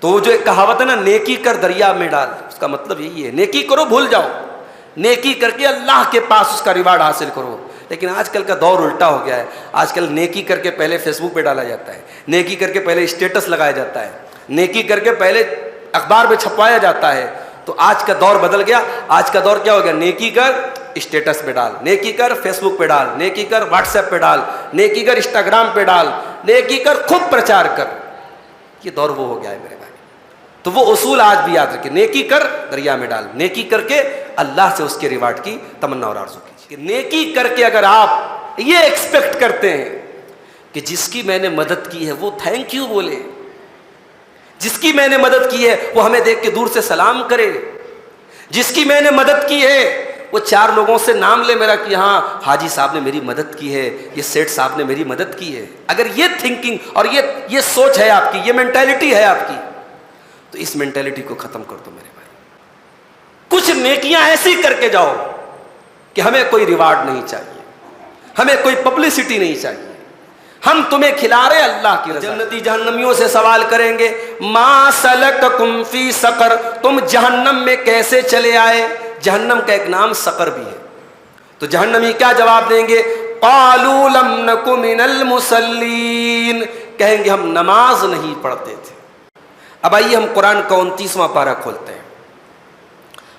تو وہ جو ایک کہاوت ہے نا نیکی کر دریا میں ڈال، اس کا مطلب یہی ہے نیکی کرو بھول جاؤ، نیکی کر کے اللہ کے پاس اس کا ریوارڈ حاصل کرو۔ لیکن آج کل کا دور الٹا ہو گیا ہے، آج کل نیکی کر کے پہلے فیس بک پہ ڈالا جاتا ہے، نیکی کر کے پہلے اسٹیٹس لگایا جاتا ہے، نیکی کر کے پہلے اخبار میں چھپوایا جاتا ہے۔ تو آج کا دور بدل گیا، آج کا دور کیا ہو گیا؟ نیکی کر اسٹیٹس پہ ڈال، نیکی کر فیس بک پہ ڈال، نیکی کر واٹس ایپ پہ ڈال، نیکی کر انسٹاگرام پہ ڈال، نیکی کر خود پرچار کر۔ یہ دور وہ ہو گیا ہے میرے بھائی۔ تو وہ اصول آج بھی یاد رکھیں، نیکی کر دریا میں ڈال، نیکی کر کے اللہ سے اس کے ریوارڈ کی تمنا اور آرزو کیجیے۔ نیکی کر کے اگر آپ یہ ایکسپیکٹ کرتے ہیں کہ جس کی میں نے مدد کی ہے وہ تھینک یو بولے، جس کی میں نے مدد کی ہے وہ ہمیں دیکھ کے دور سے سلام کرے، جس کی میں نے مدد کی ہے وہ چار لوگوں سے نام لے میرا کہ ہاں حاجی صاحب نے میری مدد کی ہے، یہ سیٹھ صاحب نے میری مدد کی ہے، اگر یہ تھنکنگ اور یہ سوچ ہے آپ کی، یہ مینٹیلٹی ہے آپ کی، تو اس مینٹیلٹی کو ختم کر دو میرے بھائی۔ کچھ نیکیاں ایسی کر کے جاؤ کہ ہمیں کوئی ریوارڈ نہیں چاہیے، ہمیں کوئی پبلسٹی نہیں چاہیے، ہم تمہیں کھلا رہے اللہ کی رضا۔ جنتی جہنمیوں سے سوال کریں گے ما سلککم فی سقر، تم جہنم میں کیسے چلے آئے؟ جہنم کا ایک نام سقر بھی ہے۔ تو جہنمی کیا جواب دیں گے؟ قالوا لم نک من المصلین، کہیں گے ہم نماز نہیں پڑھتے تھے۔ اب آئیے ہم قرآن کا 29واں پارہ کھولتے ہیں۔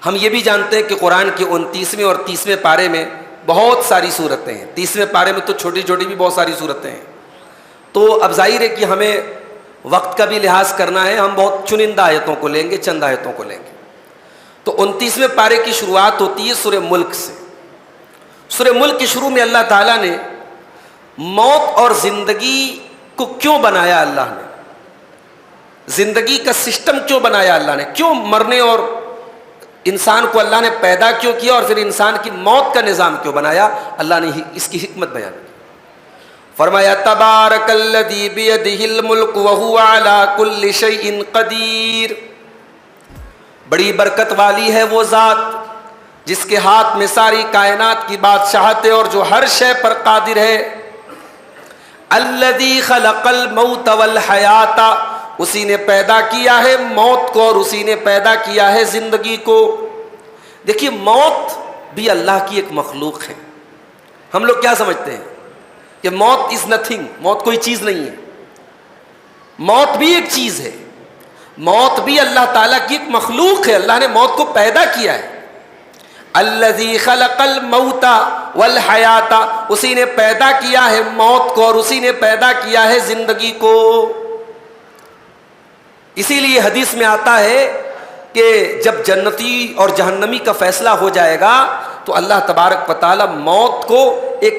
ہم یہ بھی جانتے ہیں کہ قرآن کے 29ویں اور 30ویں پارے میں بہت ساری صورتیں ہیں، 30ویں پارے میں تو چھوٹی چھوٹی بھی بہت ساری صورتیں ہیں۔ تو اب ظاہر ہے کہ ہمیں وقت کا بھی لحاظ کرنا ہے، ہم بہت چنندہ آیتوں کو لیں گے، چند آیتوں کو لیں گے۔ تو 29ویں پارے کی شروعات ہوتی ہے سورہ ملک سے۔ سورہ ملک کی شروع میں اللہ تعالیٰ نے موت اور زندگی کو کیوں بنایا، اللہ نے زندگی کا سسٹم کیوں بنایا، اللہ نے کیوں مرنے اور انسان کو اللہ نے پیدا کیوں کیا، اور پھر انسان کی موت کا نظام کیوں بنایا، اللہ نے اس کی حکمت بیان کی۔ فرمایا تبارک الذی بیدہ الملک وہو علی کل شیء قدیر، بڑی برکت والی ہے وہ ذات جس کے ہاتھ میں ساری کائنات کی بادشاہت ہے اور جو ہر شے پر قادر ہے۔ الذی خلق الموت والحیات، اسی نے پیدا کیا ہے موت کو اور اسی نے پیدا کیا ہے زندگی کو۔ دیکھیے موت بھی اللہ کی ایک مخلوق ہے۔ ہم لوگ کیا سمجھتے ہیں کہ موت از نتھنگ، موت کوئی چیز نہیں ہے۔ موت بھی ایک چیز ہے، موت بھی اللہ تعالیٰ کی ایک مخلوق ہے، اللہ نے موت کو پیدا کیا ہے۔ الذی خلق الموت والحیات، اسی نے پیدا کیا ہے موت کو اور اسی نے پیدا کیا ہے زندگی کو۔ اسی لیے حدیث میں آتا ہے کہ جب جنتی اور جہنمی کا فیصلہ ہو جائے گا تو اللہ تبارک و تعالی موت کو ایک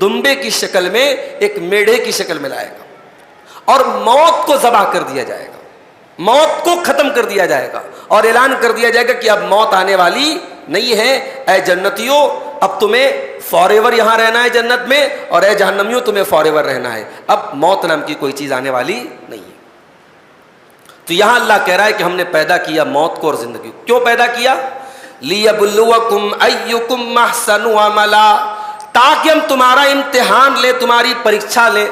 دمبے کی شکل میں، ایک میڑھے کی شکل میں لائے گا اور موت کو ذبح کر دیا جائے گا، موت کو ختم کر دیا جائے گا اور اعلان کر دیا جائے گا کہ اب موت آنے والی نہیں ہے۔ اے جنتیوں اب تمہیں فار ایور یہاں رہنا ہے جنت میں، اور اے جہنمیوں تمہیں فار ایور رہنا ہے، اب موت نام کی کوئی چیز آنے والی نہیں ہے۔ تو یہاں اللہ کہہ رہا ہے کہ ہم نے پیدا کیا موت کو اور زندگی کو۔ کیوں پیدا کیا؟ لِيَبْلُوَكُمْ أَيُّكُمْ أَحْسَنُ عَمَلًا، تاکہ ہم تمہارا امتحان لیں، تمہاری پریکشا لیں،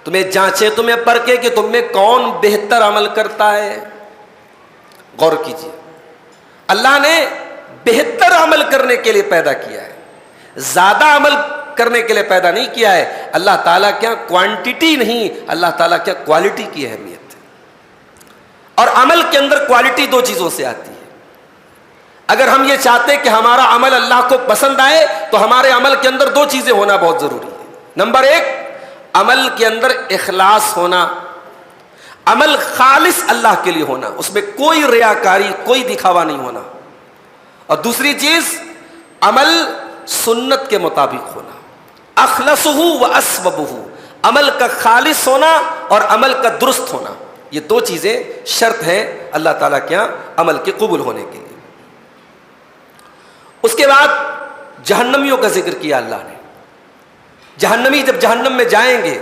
تمہیں جانچیں، تمہیں پرکھیں کہ تم میں کون بہتر عمل کرتا ہے۔ غور کیجیے، اللہ نے بہتر عمل کرنے کے لیے پیدا کیا ہے، زیادہ عمل کرنے کے لیے پیدا نہیں کیا ہے۔ اللہ تعالیٰ کیا کوانٹٹی نہیں، اللہ تعالیٰ کیا کوالٹی کی اہمیت ہے۔ اور عمل کے اندر کوالٹی دو چیزوں سے آتی ہے۔ اگر ہم یہ چاہتے ہیں کہ ہمارا عمل اللہ کو پسند آئے تو ہمارے عمل کے اندر دو چیزیں ہونا بہت ضروری ہے۔ نمبر ایک، عمل کے اندر اخلاص ہونا، عمل خالص اللہ کے لیے ہونا، اس میں کوئی ریاکاری، کوئی دکھاوا نہیں ہونا۔ اور دوسری چیز، عمل سنت کے مطابق ہونا، اخلصہ و اسوبہ، عمل کا خالص ہونا اور عمل کا درست ہونا، یہ دو چیزیں شرط ہیں اللہ تعالیٰ کے یہاں عمل کے قبول ہونے کے لیے۔ اس کے بعد جہنمیوں کا ذکر کیا اللہ نے۔ جہنمی جب جہنم میں جائیں گے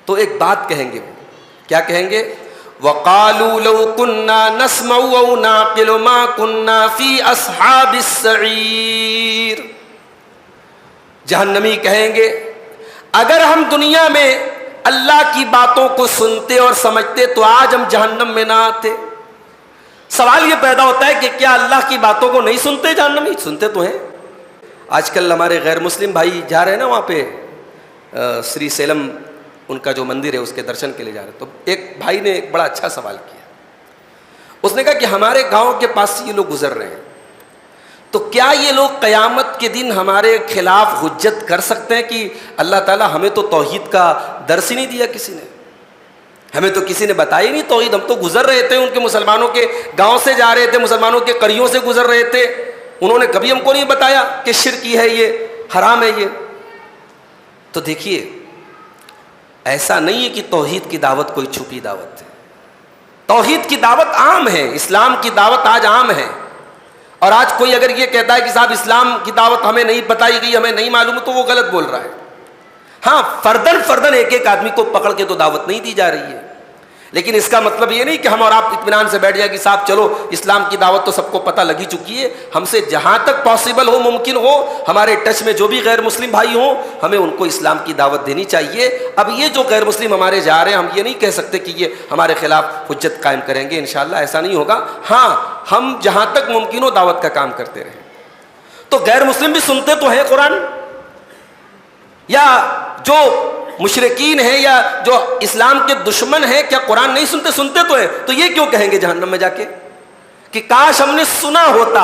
تو ایک بات کہیں گے، وہ کیا کہیں گے؟ وَقَالُوا لَوْ كُنَّا نَسْمَعُ أَوْ نَعْقِلُ مَا كُنَّا فِي أَصْحَابِ السَّعِيرِ، جہنمی کہیں گے اگر ہم دنیا میں اللہ کی باتوں کو سنتے اور سمجھتے تو آج ہم جہنم میں نہ آتے. سوال یہ پیدا ہوتا ہے کہ کیا اللہ کی باتوں کو نہیں سنتے جہنم میں؟ سنتے تو ہیں. آج کل ہمارے غیر مسلم بھائی جا رہے ہیں نا وہاں پہ سری سیلم ان کا جو مندر ہے اس کے درشن کے لیے جا رہے ہیں. تو ایک بھائی نے ایک بڑا اچھا سوال کیا. اس نے کہا کہ ہمارے گاؤں کے پاس سے یہ لوگ گزر رہے ہیں, تو کیا یہ لوگ قیامت کے دن ہمارے خلاف حجت کر سکتے ہیں کہ اللہ تعالیٰ ہمیں تو توحید کا درس ہی نہیں دیا, کسی نے ہمیں تو کسی نے بتایا ہی نہیں توحید, ہم تو گزر رہے تھے ان کے مسلمانوں کے گاؤں سے جا رہے تھے, مسلمانوں کے قریوں سے گزر رہے تھے, انہوں نے کبھی ہم کو نہیں بتایا کہ شرک ہے, یہ حرام ہے یہ. تو دیکھیے ایسا نہیں ہے کہ توحید کی دعوت کوئی چھپی دعوت ہے. توحید کی دعوت عام ہے, اسلام کی دعوت آج عام ہے. اور آج کوئی اگر یہ کہتا ہے کہ صاحب اسلام کی دعوت ہمیں نہیں بتائی گئی, ہمیں نہیں معلوم, تو وہ غلط بول رہا ہے. ہاں فردن ایک ایک آدمی کو پکڑ کے تو دعوت نہیں دی جا رہی ہے, لیکن اس کا مطلب یہ نہیں کہ ہم اور آپ اطمینان سے بیٹھ جائیں کہ صاحب چلو اسلام کی دعوت تو سب کو پتہ لگی چکی ہے. ہم سے جہاں تک پاسبل ہو, ممکن ہو, ہمارے ٹچ میں جو بھی غیر مسلم بھائی ہوں, ہمیں ان کو اسلام کی دعوت دینی چاہیے. اب یہ جو غیر مسلم ہمارے جا رہے ہیں, ہم یہ نہیں کہہ سکتے کہ یہ ہمارے خلاف حجت قائم کریں گے, انشاءاللہ ایسا نہیں ہوگا. ہاں ہم جہاں تک ممکن ہو دعوت کا کام کرتے رہیں. تو غیر مسلم بھی سنتے تو ہیں قرآن, یا جو مشرکین ہیں یا جو اسلام کے دشمن ہیں, کیا قرآن نہیں سنتے؟ سنتے تو ہیں. تو یہ کیوں کہیں گے جہنم میں جا کے کہ کاش ہم نے سنا ہوتا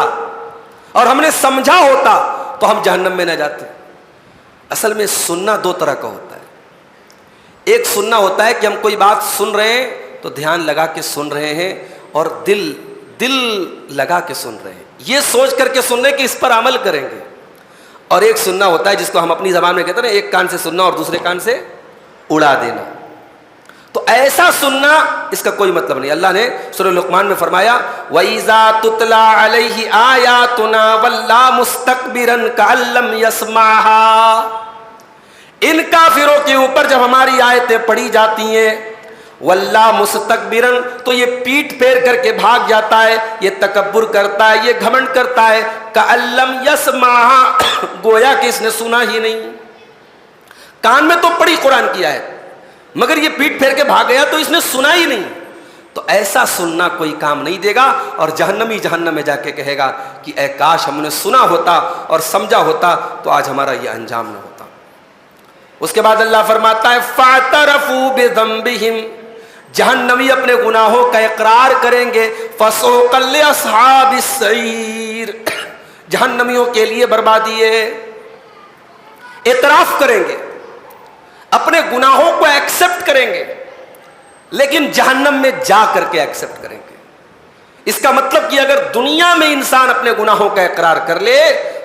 اور ہم نے سمجھا ہوتا تو ہم جہنم میں نہ جاتے. اصل میں سننا دو طرح کا ہوتا ہے. ایک سننا ہوتا ہے کہ ہم کوئی بات سن رہے ہیں تو دھیان لگا کے سن رہے ہیں اور دل لگا کے سن رہے ہیں, یہ سوچ کر کے سن رہے ہیں کہ اس پر عمل کریں گے. اور ایک سننا ہوتا ہے جس کو ہم اپنی زبان میں کہتے ہیں نا, ایک کان سے سننا اور دوسرے کان سے اڑا دینا. تو ایسا سننا اس کا کوئی مطلب نہیں. اللہ نے سورہ لقمان میں فرمایا وَإِذَا تُتْلَى عَلَيْهِ آيَاتُنَا وَلَّا مُسْتَكْبِرًا كَأَن لَّمْ يَسْمَعْهَا. ان کافروں کے اوپر جب ہماری آیتیں پڑھی جاتی ہیں, واللہ مستکبرن, تو یہ پیٹ پھیر کر کے بھاگ جاتا ہے, یہ تکبر کرتا ہے, یہ گھمنڈ کرتا ہے. کأن لم یسمعھا, گویا کہ اس نے سنا ہی نہیں. کان میں تو پڑھی قرآن کی آیت, مگر یہ پیٹ پھیر کے بھاگ گیا تو اس نے سنا ہی نہیں. تو ایسا سننا کوئی کام نہیں دے گا, اور جہنمی جہنم میں جا کے کہے گا کہ اے کاش ہم نے سنا ہوتا اور سمجھا ہوتا تو آج ہمارا یہ انجام نہ ہوتا. اس کے بعد اللہ فرماتا ہے فاعترفوا بذنبہم, جہنمی اپنے گناہوں کا اقرار کریں گے. فسوقا لاصحاب السعیر, جہنمیوں کے لیے بربادی ہے. اعتراف کریں گے, اپنے گناہوں کو ایکسپٹ کریں گے, لیکن جہنم میں جا کر کے ایکسپٹ کریں گے. اس کا مطلب کہ اگر دنیا میں انسان اپنے گناہوں کا اقرار کر لے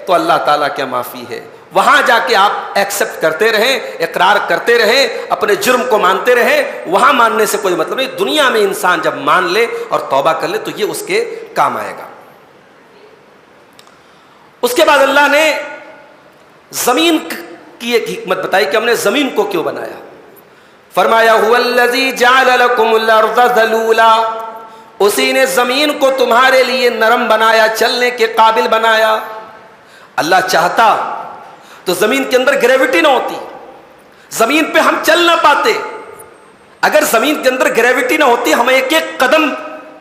تو اللہ تعالیٰ کیا معافی ہے, وہاں جا کے آپ ایکسپٹ کرتے رہیں, اقرار کرتے رہیں, اپنے جرم کو مانتے رہیں. وہاں ماننے سے کوئی مطلب نہیں, دنیا میں انسان جب مان لے اور توبہ کر لے تو یہ اس کے کام آئے گا. اس کے بعد اللہ نے زمین کی ایک حکمت بتائی کہ ہم نے زمین کو کیوں بنایا. فرمایا هو الذی جعل لکم الارض ذلولا, اسی نے زمین کو تمہارے لیے نرم بنایا, چلنے کے قابل بنایا. اللہ چاہتا تو زمین کے اندر گریوٹی نہ ہوتی, زمین پہ ہم چل نہ پاتے. اگر زمین کے اندر گریوٹی نہ ہوتی, ہم ایک ایک قدم,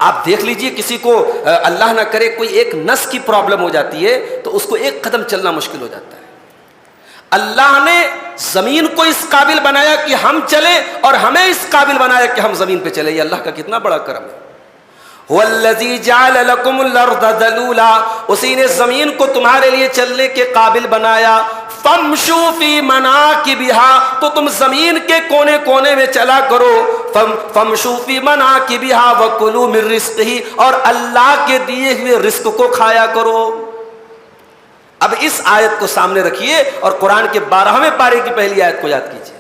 آپ دیکھ لیجئے کسی کو اللہ نہ کرے کوئی ایک نس کی پرابلم ہو جاتی ہے تو اس کو ایک قدم چلنا مشکل ہو جاتا ہے. اللہ نے زمین کو اس قابل بنایا کہ ہم چلیں, اور ہمیں اس قابل بنایا کہ ہم زمین پہ چلیں. یہ اللہ کا کتنا بڑا کرم ہے. وَالَّذِي جَعَلَ لَكُمُ الْأَرْضَ ذَلُولًا, اسی نے زمین کو تمہارے لیے چلنے کے قابل بنایا. فَامْشُوا فِي مَنَاكِبِهَا, تو تم زمین کے کونے کونے میں چلا کرو. فَامْشُوا فِي مَنَاكِبِهَا وَكُلُوا مِن رِزْقِهِ, اور اللہ کے دیے ہوئے رزق کو کھایا کرو. اب اس آیت کو سامنے رکھیے اور قرآن کے 12ویں پارے کی پہلی آیت کو یاد کیجیے.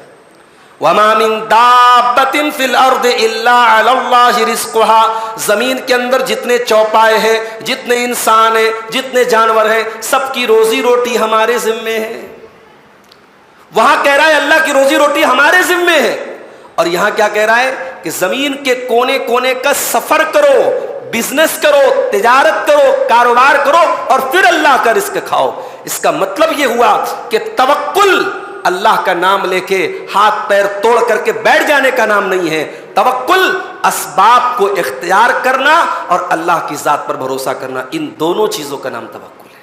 وَمَا مِن دَابَّةٍ فِي الْأَرْضِ إِلَّا عَلَى اللَّهِ رِزْقُهَا, زمین کے اندر جتنے چوپائے ہیں, جتنے انسان ہیں, جتنے جانور ہیں, سب کی روزی روٹی ہمارے ذمے ہے. وہاں کہہ رہا ہے اللہ کی روزی روٹی ہمارے ذمے ہے, اور یہاں کیا کہہ رہا ہے کہ زمین کے کونے کونے کا سفر کرو, بزنس کرو, تجارت کرو, کاروبار کرو, اور پھر اللہ کا رزق کھاؤ. اس کا مطلب یہ ہوا کہ توکل اللہ کا نام لے کے ہاتھ پیر توڑ کر کے بیٹھ جانے کا نام نہیں ہے. توکل اسباب کو اختیار کرنا اور اللہ کی ذات پر بھروسہ کرنا, ان دونوں چیزوں کا نام توکل ہے.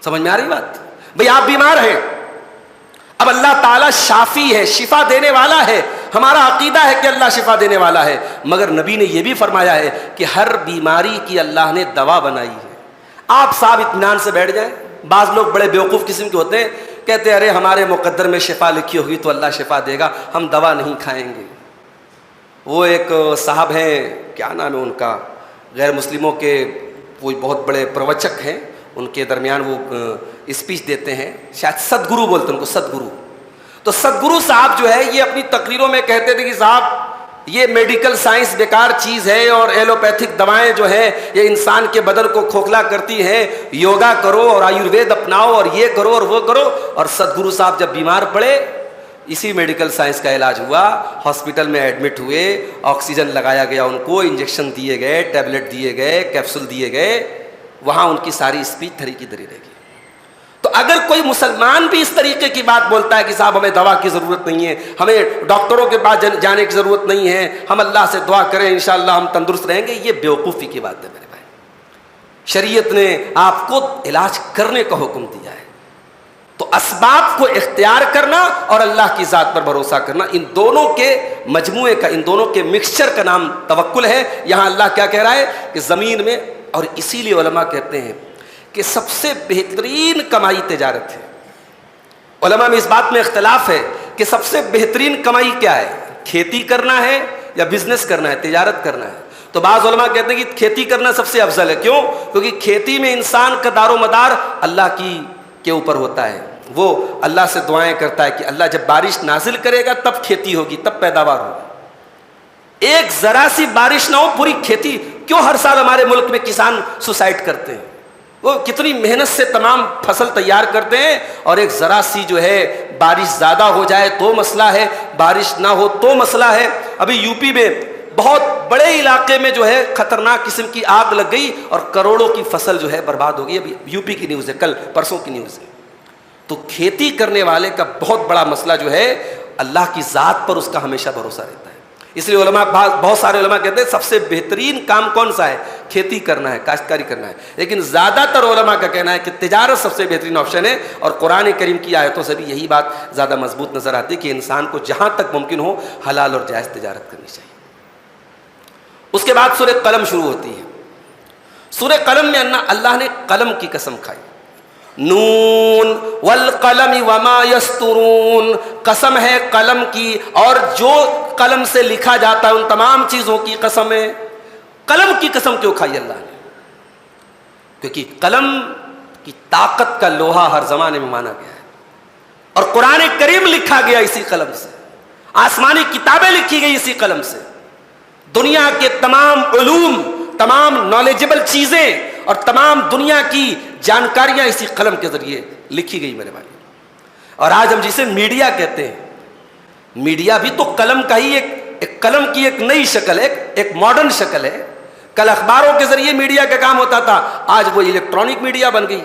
سمجھ میں آ رہی بات؟ بھئی آپ بیمار ہیں, اب اللہ تعالیٰ شافی ہے, شفا دینے والا ہے, ہمارا عقیدہ ہے کہ اللہ شفا دینے والا ہے, مگر نبی نے یہ بھی فرمایا ہے کہ ہر بیماری کی اللہ نے دوا بنائی ہے. آپ صاحب اطمینان سے بیٹھ جائیں. بعض لوگ بڑے بیوقوف قسم کے ہوتے ہیں, کہتے ہیں ارے ہمارے مقدر میں شفا لکھی ہوگی تو اللہ شفا دے گا, ہم دوا نہیں کھائیں گے. وہ ایک صاحب ہیں, کیا نام ہے ان کا, غیر مسلموں کے وہ بہت بڑے پروچک ہیں, ان کے درمیان وہ اسپیچ دیتے ہیں, شاید سدگرو بولتے ہیں ان کو, سدگرو. تو سدگرو صاحب جو ہے یہ اپنی تقریروں میں کہتے تھے کہ صاحب یہ میڈیکل سائنس بیکار چیز ہے اور ایلوپیتھک دوائیں جو ہیں یہ انسان کے بدن کو کھوکھلا کرتی ہیں, یوگا کرو اور آیوروید اپناؤ اور یہ کرو اور وہ کرو. اور سدگرو صاحب جب بیمار پڑے, اسی میڈیکل سائنس کا علاج ہوا, ہاسپٹل میں ایڈمٹ ہوئے, آکسیجن لگایا گیا ان کو, انجیکشن دیے گئے, ٹیبلٹ دیے گئے, کیپسول دیے گئے, وہاں ان کی ساری اسپیچ دھری کی دھری رہ گئی. تو اگر کوئی مسلمان بھی اس طریقے کی بات بولتا ہے کہ صاحب ہمیں دوا کی ضرورت نہیں ہے, ہمیں ڈاکٹروں کے پاس جانے کی ضرورت نہیں ہے, ہم اللہ سے دعا کریں انشاءاللہ ہم تندرست رہیں گے, یہ بیوقوفی کی بات ہے میرے بھائی. شریعت نے آپ کو علاج کرنے کا حکم دیا ہے. تو اسباب کو اختیار کرنا اور اللہ کی ذات پر بھروسہ کرنا, ان دونوں کے مجموعے کا, ان دونوں کے مکسچر کا نام توکل ہے. یہاں اللہ کیا کہہ رہا ہے کہ زمین میں, اور اسی لیے علماء کہتے ہیں کہ سب سے بہترین کمائی تجارت ہے. علماء میں اس بات میں اختلاف ہے کہ سب سے بہترین کمائی کیا ہے, کھیتی کرنا ہے یا بزنس کرنا ہے, تجارت کرنا ہے. تو بعض علماء کہتے ہیں کہ کھیتی کرنا سب سے افضل ہے. کیوں؟ کیونکہ کھیتی میں انسان کا دار و مدار اللہ کے اوپر ہوتا ہے. وہ اللہ سے دعائیں کرتا ہے کہ اللہ جب بارش نازل کرے گا تب کھیتی ہوگی, تب پیداوار ہوگی. ایک ذرا سی بارش نہ ہو پوری کھیتی, کیوں ہر سال ہمارے ملک میں کسان سوسائڈ کرتے ہیں, وہ کتنی محنت سے تمام فصل تیار کرتے ہیں, اور ایک ذرا سی جو ہے بارش زیادہ ہو جائے تو مسئلہ ہے, بارش نہ ہو تو مسئلہ ہے. ابھی یو پی میں بہت بڑے علاقے میں جو ہے خطرناک قسم کی آگ لگ گئی اور کروڑوں کی فصل جو ہے برباد ہو گئی. ابھی یو پی کی نیوز ہے, کل پرسوں کی نیوز ہے. تو کھیتی کرنے والے کا بہت بڑا مسئلہ جو ہے اللہ کی ذات پر اس کا ہمیشہ بھروسہ رہتا ہے. اس لیے علماء, بہت سارے علماء کہتے ہیں سب سے بہترین کام کون سا ہے, کھیتی کرنا ہے, کاشتکاری کرنا ہے. لیکن زیادہ تر علماء کا کہنا ہے کہ تجارت سب سے بہترین آپشن ہے, اور قرآن کریم کی آیتوں سے بھی یہی بات زیادہ مضبوط نظر آتی ہے کہ انسان کو جہاں تک ممکن ہو حلال اور جائز تجارت کرنی چاہیے. اس کے بعد سورہ قلم شروع ہوتی ہے. سورہ قلم میں اللہ نے قلم کی قسم کھائی, نون والقلم وما یسطرون, قسم ہے قلم کی اور جو قلم سے لکھا جاتا ہے ان تمام چیزوں کی قسم ہے. قلم کی قسم کیوں کھائی اللہ نے؟ کیونکہ قلم کی طاقت کا لوہا ہر زمانے میں مانا گیا ہے, اور قرآن کریم لکھا گیا اسی قلم سے, آسمانی کتابیں لکھی گئی اسی قلم سے, دنیا کے تمام علوم, تمام نالجبل چیزیں اور تمام دنیا کی جانکاریاں اسی قلم کے ذریعے لکھی گئی میرے بھائی. اور آج ہم جسے میڈیا کہتے ہیں, میڈیا بھی تو قلم کا ہی ایک قلم کی ایک نئی شکل ہے, ایک ماڈرن شکل ہے. کل اخباروں کے ذریعے میڈیا کا کام ہوتا تھا, آج وہ الیکٹرانک میڈیا بن گئی.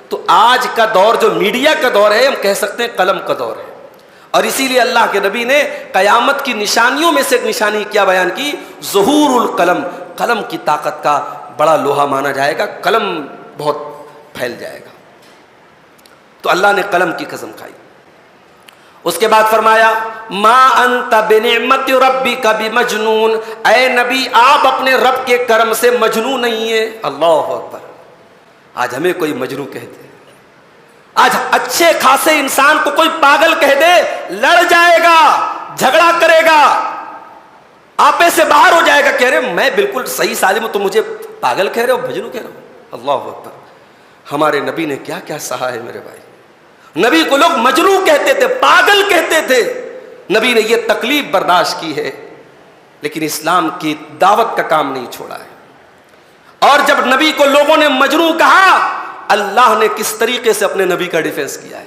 تو آج کا دور جو میڈیا کا دور ہے, ہم کہہ سکتے ہیں قلم کا دور ہے. اور اسی لیے اللہ کے نبی نے قیامت کی نشانیوں میں سے ایک نشانی کیا بیان کی, ظہور القلم, قلم کی طاقت کا بڑا لوہا مانا جائے گا, قلم بہت پھیل جائے گا. تو اللہ نے قلم کی قسم کھائی. اس کے بعد فرمایا ما انت بنعمت ربک بمجنون, اے نبی آپ اپنے رب کے کرم سے مجنون نہیں ہیں. اللہ اکبر. آج ہمیں کوئی مجنون کہتے ہیں, آج اچھے خاصے انسان کو کوئی پاگل کہہ دے لڑ جائے گا, جھگڑا کرے گا, آپے سے باہر ہو جائے گا, کہہ رہے میں بالکل صحیح سالم ہوں, تم مجھے پاگل کہہ رہے ہو, مجنون کہہ رہے ہو. اللہ اکبر. ہمارے نبی نے کیا کیا سہا ہے میرے بھائی. نبی کو لوگ مجنون کہتے تھے, پاگل کہتے تھے, نبی نے یہ تکلیف برداشت کی ہے, لیکن اسلام کی دعوت کا کام نہیں چھوڑا ہے. اور جب نبی کو لوگوں نے مجنون کہا, اللہ نے کس طریقے سے اپنے نبی کا ڈیفینس کیا ہے.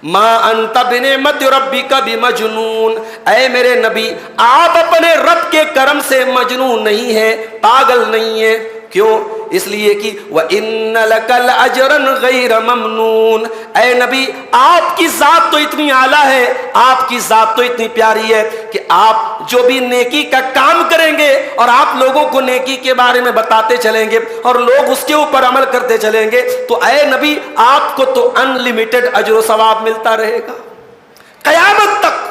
ما انت بنعمت ربک بمجنون, اے میرے نبی آپ اپنے رب کے کرم سے مجنون نہیں ہیں, پاگل نہیں ہیں. کیوں؟ اس لیے کہ وَإِنَّ لَكَ لَأَجْرًا غَيْرَ مَمْنُونَ، اے نبی آپ کی ذات تو اتنی اعلیٰ ہے، آپ کی ذات تو اتنی پیاری ہے کہ آپ جو بھی نیکی کا کام کریں گے اور آپ لوگوں کو نیکی کے بارے میں بتاتے چلیں گے اور لوگ اس کے اوپر عمل کرتے چلیں گے تو اے نبی آپ کو تو انلمیٹڈ اجر و ثواب ملتا رہے گا قیامت تک۔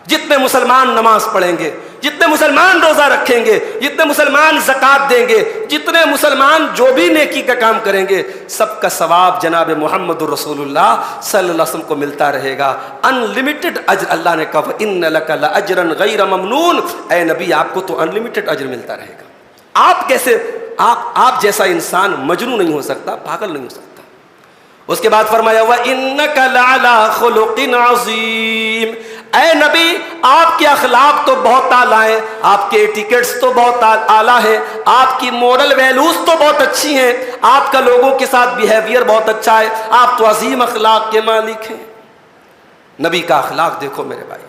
جتنے مسلمان نماز پڑھیں گے، جتنے مسلمان روزہ رکھیں گے، جتنے مسلمان زکوٰۃ دیں گے، جتنے مسلمان جو بھی نیکی کا کام کریں گے، سب کا ثواب جناب محمد رسول اللہ صلی اللہ علیہ وسلم کو ملتا رہے گا، انلمیٹڈ اجر۔ اللہ نے کہا وَإِنَّ لَكَ لَأَجْرًا غَيْرَ مَمْنُونَ، اے نبی آپ کو تو انلمیٹڈ اجر ملتا رہے گا۔ آپ کیسے آپ جیسا انسان مجنون نہیں ہو سکتا، پاگل نہیں ہو سکتا۔ اس کے بعد فرمایا وَإِنَّكَ لَعَلَىٰ خُلُقٍ عَظِيمٍ، اے نبی آپ کے اخلاق تو بہت اعلیٰ ہیں، آپ کے ایٹیکیٹس تو بہت اعلیٰ ہیں، آپ کی مورل ویلیوز تو بہت اچھی ہیں، آپ کا لوگوں کے ساتھ بیہیویئر بہت اچھا ہے، آپ تو عظیم اخلاق کے مالک ہیں۔ نبی کا اخلاق دیکھو میرے بھائی،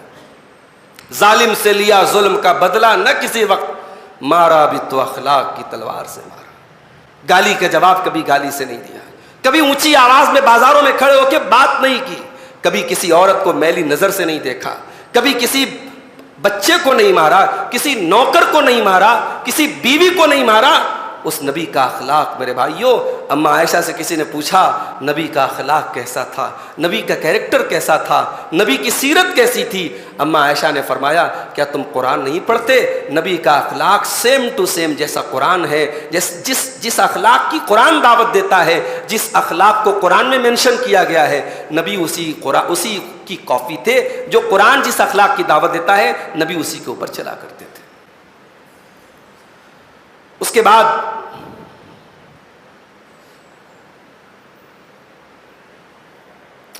ظالم سے لیا ظلم کا بدلہ نہ کسی وقت، مارا بھی تو اخلاق کی تلوار سے مارا، گالی کا جواب کبھی گالی سے نہیں دیا، کبھی اونچی آواز میں بازاروں میں کھڑے ہو کے بات نہیں کی، کبھی کسی عورت کو میلی نظر سے نہیں دیکھا، کبھی کسی بچے کو نہیں مارا، کسی نوکر کو نہیں مارا، کسی بیوی کو نہیں مارا۔ اس نبی کا اخلاق میرے بھائیوں، اما عائشہ سے کسی نے پوچھا نبی کا اخلاق کیسا تھا، نبی کا کیریکٹر کیسا تھا، نبی کی سیرت کیسی تھی؟ اما عائشہ نے فرمایا کیا تم قرآن نہیں پڑھتے؟ نبی کا اخلاق سیم ٹو سیم جیسا قرآن ہے، جس اخلاق کی قرآن دعوت دیتا ہے، جس اخلاق کو قرآن میں منشن کیا گیا ہے، نبی اسی کی کاپی تھے۔ جو قرآن جس اخلاق کی دعوت دیتا ہے نبی اسی کے اوپر چلا کرتے تھے۔ اس کے بعد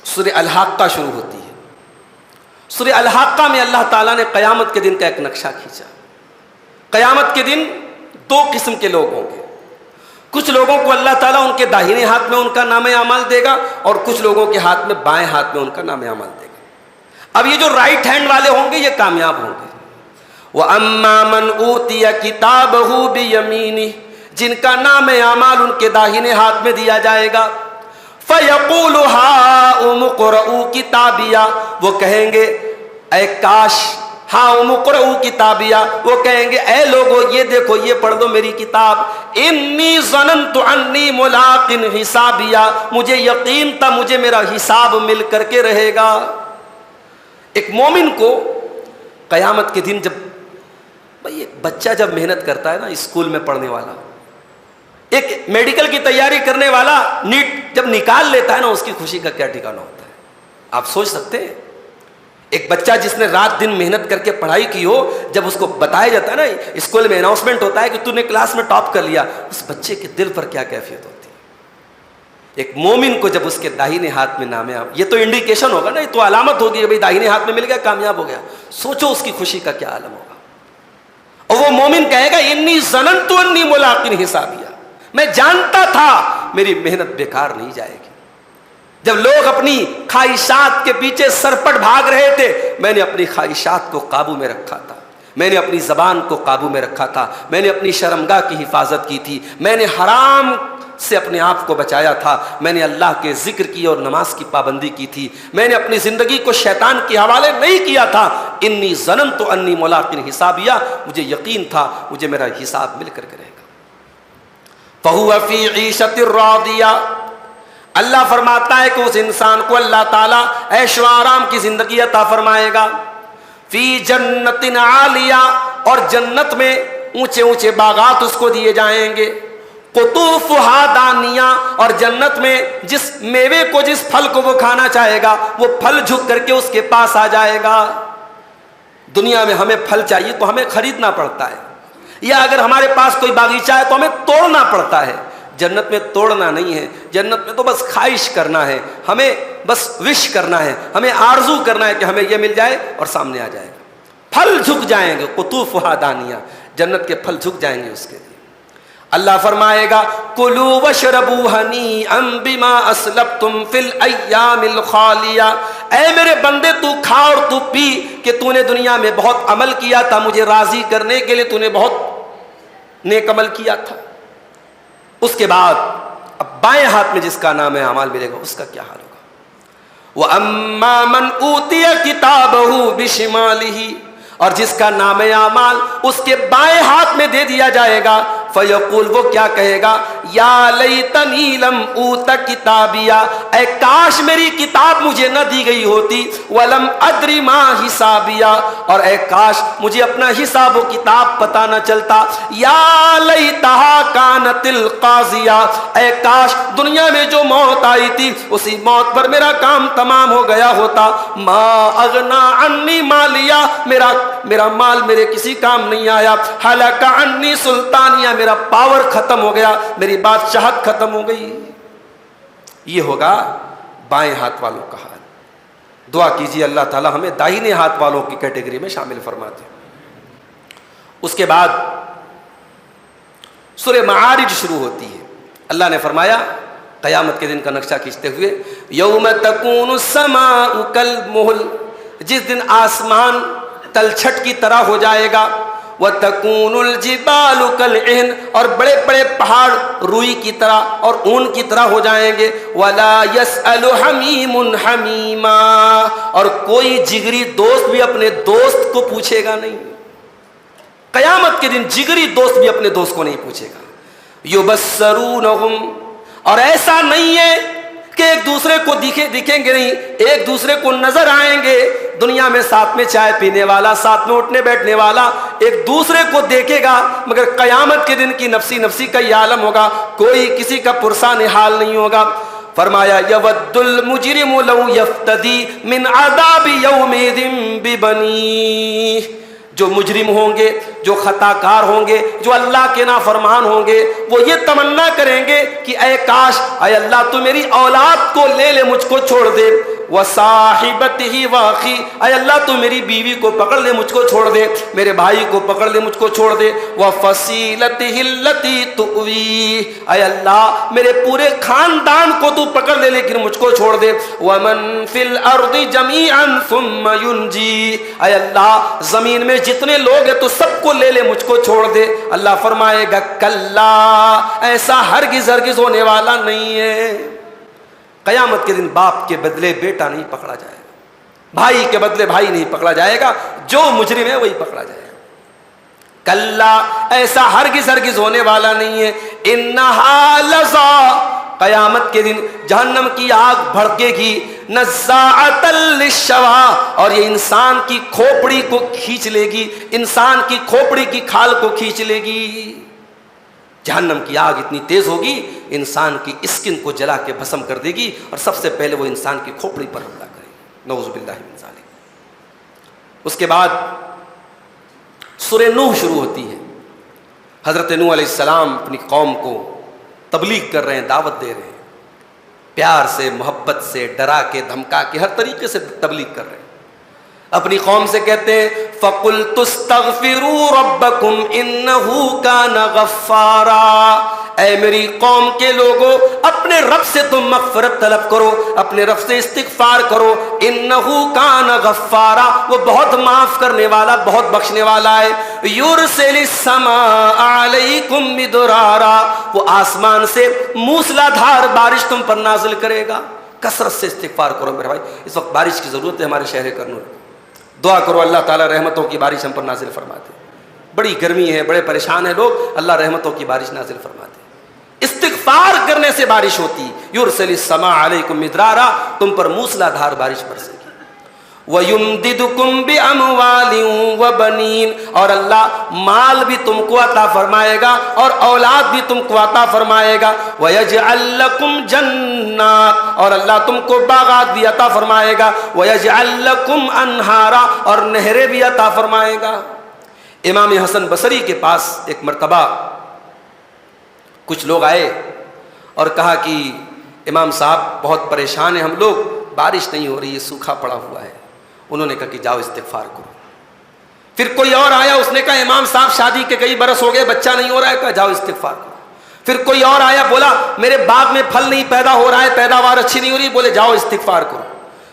سورہ الحاقہ شروع ہوتی ہے۔ سورہ الحاقہ میں اللہ تعالیٰ نے قیامت کے دن کا ایک نقشہ کھینچا۔ قیامت کے دن دو قسم کے لوگ ہوں گے، کچھ لوگوں کو اللہ تعالیٰ ان کے داہنے ہاتھ میں ان کا نام اعمال دے گا اور کچھ لوگوں کے ہاتھ میں بائیں ہاتھ میں ان کا نام اعمال دے گا۔ اب یہ جو رائٹ ہینڈ والے ہوں گے یہ کامیاب ہوں گے۔ وَأَمَّا مَنْ أُوتِيَ كِتَابَهُ بِيَمِينِهِ، جن کا نام اعمال ان کے داہنے ہاتھ میں دیا جائے گا، فَيَقُولُ هَاؤُمُ اقْرَءُوا كِتَابِيَهْ، وہ کہیں گے اے کاش، ہاؤم اقرؤوا کتابیہ، وہ کہیں گے اے لوگو یہ دیکھو یہ پڑھ دو میری کتاب، انی ظننت انی ملاق حسابیہ، مجھے یقین تھا مجھے میرا حساب مل کر کے رہے گا۔ ایک مومن کو قیامت کے دن جب بھئی ایک بچہ جب محنت کرتا ہے نا، اسکول میں پڑھنے والا، ایک میڈیکل کی تیاری کرنے والا نیٹ جب نکال لیتا ہے نا، اس کی خوشی کا کیا ٹھکانہ ہوتا ہے، آپ سوچ سکتے ہیں؟ ایک بچہ جس نے رات دن محنت کر کے پڑھائی کی ہو، جب اس کو بتایا جاتا ہے نا، اسکول میں اناؤنسمنٹ ہوتا ہے کہ تو نے کلاس میں ٹاپ کر لیا، اس بچے کے دل پر کیا کیفیت ہوتی ہے۔ ایک مومن کو جب اس کے داہنے ہاتھ میں نام اعمال، یہ تو انڈیکیشن ہوگا نا، یہ تو علامت ہوگی کہ بھئی داہنے ہاتھ میں مل گیا، کامیاب ہو گیا، سوچو اس کی خوشی کا کیا عالم ہوگا۔ اور وہ مومن کہے گا انی ظننت انی ملاق حسابیہ، میں جانتا تھا میری محنت بیکار نہیں جائے گی۔ جب لوگ اپنی خواہشات کے پیچھے سرپٹ بھاگ رہے تھے، میں نے اپنی خواہشات کو قابو میں رکھا تھا، میں نے اپنی زبان کو قابو میں رکھا تھا، میں نے اپنی شرمگاہ کی حفاظت کی تھی، میں نے حرام سے اپنے آپ کو بچایا تھا، میں نے اللہ کے ذکر کی اور نماز کی پابندی کی تھی، میں نے اپنی زندگی کو شیطان کے حوالے نہیں کیا تھا۔ انی ظننت انی ملاق حسابیہ، مجھے یقین تھا مجھے میرا حساب مل کر کے رہے گا۔ فہو فی عیشۃ راضیہ، اللہ فرماتا ہے کہ اس انسان کو اللہ تعالیٰ عیش و آرام کی زندگی عطا فرمائے گا۔ فی جنت عالیہ، اور جنت میں اونچے اونچے باغات اس کو دیے جائیں گے۔ قطوفہا دانیہ، اور جنت میں جس میوے کو جس پھل کو وہ کھانا چاہے گا وہ پھل جھک کر کے اس کے پاس آ جائے گا۔ دنیا میں ہمیں پھل چاہیے تو ہمیں خریدنا پڑتا ہے، یا اگر ہمارے پاس کوئی باغیچہ ہے تو ہمیں توڑنا پڑتا ہے۔ جنت میں توڑنا نہیں ہے، جنت میں تو بس خواہش کرنا ہے، ہمیں بس وش کرنا ہے، ہمیں آرزو کرنا ہے کہ ہمیں یہ مل جائے اور سامنے آ جائے گا۔ پھل جھک جائیں گے، قطوفہا دانیہ، جنت کے پھل جھک جائیں گے اس کے لیے۔ اللہ فرمائے گا کلوا واشربوا ہنیئا بما اسلفتم فی الایام الخالیہ، اے میرے بندے تو کھا اور تو پی کہ تو نے دنیا میں بہت عمل کیا تھا، مجھے راضی کرنے کے لیے تو نے بہت نیک عمل کیا تھا۔ اس کے بعد اب بائیں ہاتھ میں جس کا نام اعمال ملے گا اس کا کیا حال ہوگا؟ وَأَمَّا مَنْ أُوتِيَ كِتَابَهُ بِشِمَالِهِ، اور جس کا نام اعمال اس کے بائیں ہاتھ میں دے دیا جائے گا، فیقول، وہ کیا کہے گا؟ یا لیتنی لم اوت کتابیا، اے کاش میری کتاب مجھے نہ دی گئی ہوتی، ولم ادری ما حسابیا، اور اے کاش مجھے اپنا حساب و کتاب پتہ نہ چلتا، یا لیتہا کانت القاضیہ، اے کاش دنیا میں جو موت آئی تھی اسی موت پر میرا کام تمام ہو گیا ہوتا، ما اغنا عنی مالیا، میرا مال میرے کسی کام نہیں آیا، ہلک عنی سلطانیہ، میرا پاور ختم ہو گیا، میری بادشاہت ختم ہو گئی۔ یہ ہوگا بائیں ہاتھ والوں کا حال۔ دعا کیجیے اللہ تعالی ہمیں داہنے ہاتھ والوں کی کیٹیگری میں شامل فرما دے۔ اس کے بعد سورہ معارج شروع ہوتی ہے۔ اللہ نے فرمایا قیامت کے دن کا نقشہ کھینچتے ہوئے، یوم تکون السماء کالمہل، جس دن آسمان تلچھٹ کی طرح ہو جائے گا، وَتَكُونُ الْجِبَالُ كَالْعِهْنِ، اور بڑے بڑے پہاڑ روئی کی طرح اور اون کی طرح ہو جائیں گے، وَلَا يَسْأَلُ حَمِيمٌ حَمِيمًا، اور کوئی جگری دوست بھی اپنے دوست کو پوچھے گا نہیں۔ قیامت کے دن جگری دوست بھی اپنے دوست کو نہیں پوچھے گا۔ يُبَصَّرُونَهُمْ، اور ایسا نہیں ہے کہ ایک دوسرے کو دکھیں گے نہیں، ایک دوسرے کو نظر آئیں گے۔ دنیا میں ساتھ میں چائے پینے والا، ساتھ میں اٹھنے بیٹھنے والا ایک دوسرے کو دیکھے گا، مگر قیامت کے دن کی نفسی نفسی کا یہ عالم ہوگا، کوئی کسی کا پرسان حال نہیں ہوگا۔ فرمایا یود المجرم لو یفتدی من عذاب یومئذ ببنیہ، جو مجرم ہوں گے، جو خطا کار ہوں گے، جو اللہ کے نافرمان ہوں گے، وہ یہ تمنا کریں گے کہ اے کاش، اے اللہ تو میری اولاد کو لے لے، مجھ کو چھوڑ دے، وصاحبتہ واخی، اے اللہ تو میری بیوی کو پکڑ لے، مجھ کو چھوڑ دے، میرے بھائی کو پکڑ لے، مجھ کو چھوڑ دے، وفصیلتہ التی تؤوی، اے اللہ میرے پورے خاندان کو تو پکڑ لے لیکن مجھ کو چھوڑ دے، ومن فی الارض جمیعا ثم ینجی، اے اللہ زمین میں جتنے لوگ ہیں تو سب کو لے لے، مجھ کو چھوڑ دے۔ اللہ فرمائے گا کلا، ایسا ہرگز ہرگز ہونے والا نہیں ہے۔ قیامت کے دن باپ کے بدلے بیٹا نہیں پکڑا جائے گا، بھائی کے بدلے بھائی نہیں پکڑا جائے گا، جو مجرم ہے وہی پکڑا جائے گا۔ کلا، ایسا ہرگز ہرگز ہونے والا نہیں ہے۔ انہا لظا، قیامت کے دن جہنم کی آگ بھڑکے گی، نزاعۃ للشوا، اور یہ انسان کی کھوپڑی کو کھینچ لے گی، انسان کی کھوپڑی کی کھال کو کھینچ لے گی۔ جہنم کی آگ اتنی تیز ہوگی انسان کی اسکن کو جلا کے بھسم کر دے گی، اور سب سے پہلے وہ انسان کی کھوپڑی پر حملہ کرے گی، نعوذ باللہ من ذالک۔ اس کے بعد سورہ نوح شروع ہوتی ہے۔ حضرت نوح علیہ السلام اپنی قوم کو تبلیغ کر رہے ہیں، دعوت دے رہے ہیں، پیار سے، محبت سے، ڈرا کے، دھمکا کے، ہر طریقے سے تبلیغ کر رہے ہیں۔ اپنی قوم سے کہتے ہیں فَقُلْتُ اسْتَغْفِرُوا رَبَّكُمْ إِنَّهُ كَانَ غَفَّارًا، اے میری قوم کے لوگوں اپنے رب سے تم مغفرت طلب کرو، اپنے رب سے استغفار کرو، إِنَّهُ كَانَ غَفَّارًا، وہ بہت معاف کرنے والا، بہت بخشنے والا ہے۔ يُرْسِلِ السَّمَاءَ عَلَيْكُمْ مِدْرَارًا، وہ آسمان سے موسلا دھار بارش تم پر نازل کرے گا۔ کثرت سے استغفار کرو میرے بھائی، اس وقت بارش کی ضرورت ہے ہمارے شہر کرنول، دعا کرو اللہ تعالیٰ رحمتوں کی بارش ہم پر نازل فرما دے۔ بڑی گرمی ہے، بڑے پریشان ہیں لوگ، اللہ رحمتوں کی بارش نازل فرما دے۔ استغفار کرنے سے بارش ہوتی۔ یرسل السماء علیکم مدرارا، تم پر موسلا دھار بارش برسے گی۔ وَيُمْدِدُكُمْ بِأَمْوَالٍ وَبَنِينَ، اور اللہ مال بھی تم کو عطا فرمائے گا اور اولاد بھی تم کو عطا فرمائے گا۔ وَيَجْعَلْ لَكُمْ جَنَّاتٍ، اور اللہ تم کو باغات بھی عطا فرمائے گا۔ وَيَجْعَلْ لَكُمْ أَنْهَارًا، اور نہریں بھی عطا فرمائے گا۔ امام حسن بصری کے پاس ایک مرتبہ کچھ لوگ آئے اور کہا کہ امام صاحب بہت پریشان ہیں ہم لوگ، بارش نہیں ہو رہی ہے، سوکھا پڑا ہوا ہے۔ انہوں نے کہا کہ جاؤ استغفار کرو۔ پھر کوئی اور آیا، اس نے کہا امام صاحب شادی کے کئی برس ہو گئے، بچہ نہیں ہو رہا ہے، کہا جاؤ استغفار کرو۔ پھر کوئی اور آیا، بولا میرے باغ میں پھل نہیں پیدا ہو رہا ہے، پیداوار اچھی نہیں ہو رہی، بولے جاؤ استغفار کرو۔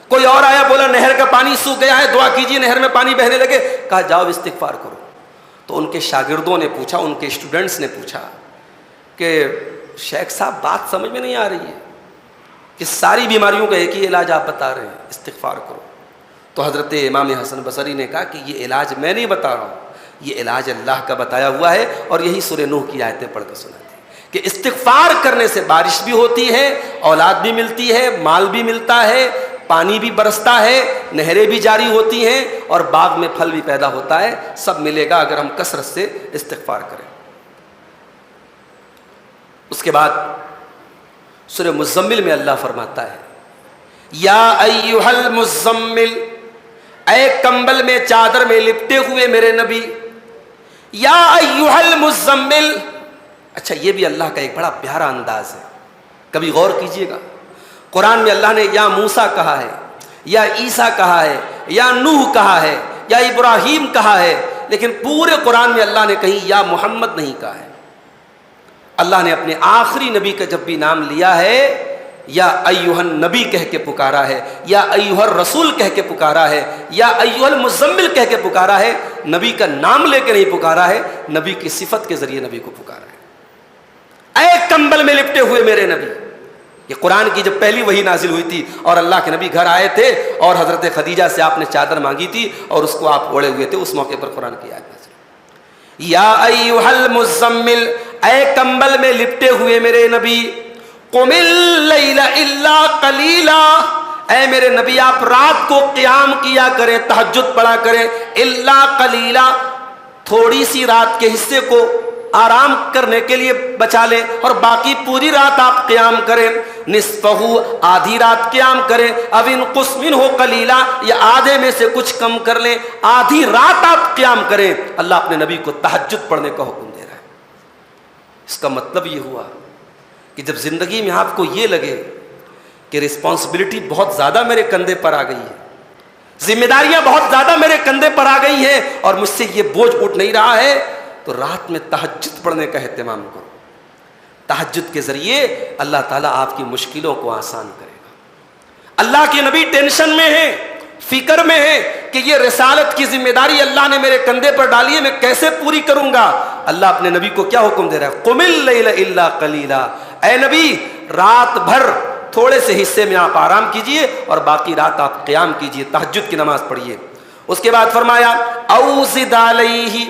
کوئی اور آیا، بولا نہر کا پانی سوکھ گیا ہے، دعا کیجیے نہر میں پانی بہنے لگے، کہا جاؤ استغفار کرو۔ تو ان کے شاگردوں نے پوچھا، ان کے اسٹوڈنٹس نے پوچھا کہ شیخ صاحب بات سمجھ میں نہیں آ رہی ہے کہ ساری بیماریوں کا ایک ہی علاج آپ بتا رہے ہیں، استغفار کرو. تو حضرت امام حسن بصری نے کہا کہ یہ علاج میں نہیں بتا رہا ہوں، یہ علاج اللہ کا بتایا ہوا ہے، اور یہی سورہ نوح کی آیتیں پڑھ کے سناتے ہیں کہ استغفار کرنے سے بارش بھی ہوتی ہے، اولاد بھی ملتی ہے، مال بھی ملتا ہے، پانی بھی برستا ہے، نہریں بھی جاری ہوتی ہیں، اور باغ میں پھل بھی پیدا ہوتا ہے. سب ملے گا اگر ہم کثرت سے استغفار کریں. اس کے بعد سورہ مزمل میں اللہ فرماتا ہے یا ایھا المزمل، اے کمبل میں چادر میں لپٹے ہوئے میرے نبی. یا ایھا المزمل، اچھا یہ بھی اللہ کا ایک بڑا پیارا انداز ہے، کبھی غور کیجئے گا. قرآن میں اللہ نے یا موسیٰ کہا ہے، یا عیسیٰ کہا ہے، یا نوح کہا ہے، یا ابراہیم کہا ہے، لیکن پورے قرآن میں اللہ نے کہیں یا محمد نہیں کہا ہے. اللہ نے اپنے آخری نبی کا جب بھی نام لیا ہے یا ایھا النبی کہہ کے پکارا ہے، یا ایھا الرسول کہہ کے پکارا ہے، یا ایھا المزمل کہہ کے پکارا ہے. نبی کا نام لے کے نہیں پکارا ہے، نبی کی صفت کے ذریعے نبی کو پکارا ہے. اے کمبل میں لپٹے ہوئے میرے نبی. یہ قرآن کی جب پہلی وحی نازل ہوئی تھی اور اللہ کے نبی گھر آئے تھے اور حضرت خدیجہ سے آپ نے چادر مانگی تھی اور اس کو آپ اوڑے ہوئے تھے، اس موقع پر قرآن کی آیت نازل ہوئی. یا ایھا المزمل، اے کمبل میں لپٹے ہوئے میرے نبی. قم اللیل الا قلیلا، اے میرے نبی آپ رات کو قیام کیا کریں، تہجد پڑھا کریں. الا قلیلا، تھوڑی سی رات کے حصے کو آرام کرنے کے لیے بچا لیں، اور باقی پوری رات آپ قیام کریں. نصفہ، آدھی رات قیام کریں. او انقص منہ قلیلا، یا آدھے میں سے کچھ کم کر لیں، آدھی رات آپ قیام کریں. اللہ اپنے نبی کو تہجد پڑھنے کا حکم دے رہا ہے. اس کا مطلب یہ ہوا کہ جب زندگی میں آپ کو یہ لگے کہ رسپانسبلٹی بہت زیادہ میرے کندھے پر آ گئی ہے، ذمہ داریاں بہت زیادہ میرے کندھے پر آ گئی ہیں، اور مجھ سے یہ بوجھ اٹھ نہیں رہا ہے، تو رات میں تہجد پڑھنے کا اہتمام کرو. تہجد کے ذریعے اللہ تعالیٰ آپ کی مشکلوں کو آسان کرے گا. اللہ کے نبی ٹینشن میں ہیں، فکر میں ہیں کہ یہ رسالت کی ذمہ داری اللہ نے میرے کندھے پر ڈالی ہے، میں کیسے پوری کروں گا. اللہ اپنے نبی کو کیا حکم دے رہا ہے؟ قم اللیل الا قلیلا، اے نبی رات بھر تھوڑے سے حصے میں آپ آرام کیجئے اور باقی رات آپ قیام کیجئے، تہجد کی نماز پڑھیے. اس کے بعد فرمایا او زد علیہ،